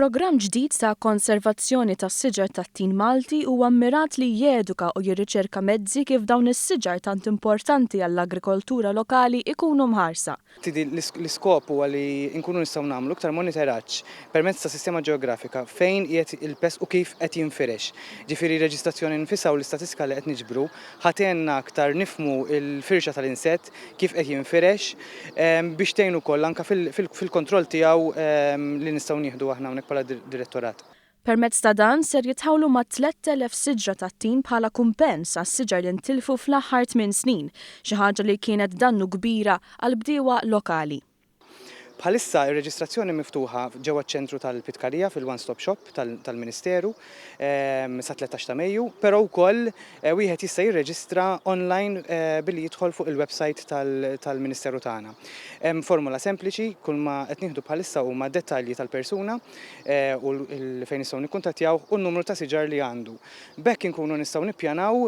Programm ġdid ta' konservazzjoni tas-siġar tat-tin Malti huwa mmirat li jeduka u jirriċerka mezzi kif dawn is-siġar tant importanti għall-agrikoltura lokali ikunu mħarsa. L-iskop huwa li nkunu nistgħu nagħmlu iktar monitoraġġ permezz ta' sistema ġeografika fejn qiegħed il-pest u kif qed jinfirex. Ġifieri reġistrazzjoni nfisha u l-istatistika li qed niġbru ħatgħinna aktar nifhmu l-firxa tal-insett kif qed jinfirex biex tgħin ukoll anke fil-kontroll tiegħu li nistgħu nieħdu aħna bħala direttorat. Permezz ta' dan ser jitħawlu ma' 3000 siġra tat-tin bħala kumpens għas-siġar li ntilfu fl-aħħar 8 snin, xi ħaġa li kienet dannu kbira għal bdiewa lokali. Bħalissa ir-reġistrazzjoni miftuħa ġewwa ċ-ċentru tal-Pitkarija fil-One Stop Shop tal-Ministeru sa 13 ta' Mejju, però wkoll wieħed jista' jirreġistra online billi jidħol fuq il-website tal-Ministeru tagħna. Hemm formula sempliċi, kull ma qed nieħdu bħalissa huma dettalji tal-persuna u fejn nistgħu nikkuntattjaw u n-numru ta' siġar li għandu. B'hekk inkunu nistgħu nippjanaw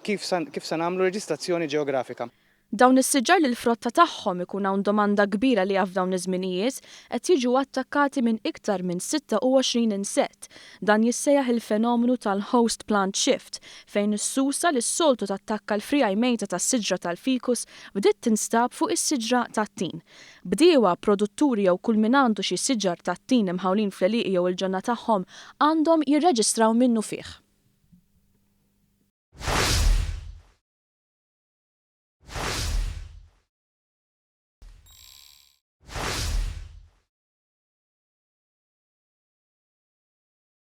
kif se nagħmlu reġistrazzjoni ġeografika. Dawn is-siġar li l-frotta tagħhom ikun hawn domanda kbira li f'dawn iż-żminijiet qed jiġu attakkati minn iktar minn 26 insett. Dan jissejjaħ il-fenomenu tal-host plant shift fejn is-susa li s-soltu tattakka l-friaj mejta tas-siġra tal-fikus bdiet tinstab fuq is-siġra tat-tin. Bdiewa, produtturi jew kull min għandu xi siġar tat-tin imħawlin fl-għelieq jew il-ġonna tagħhom għandhom jirreġistraw minnu fih.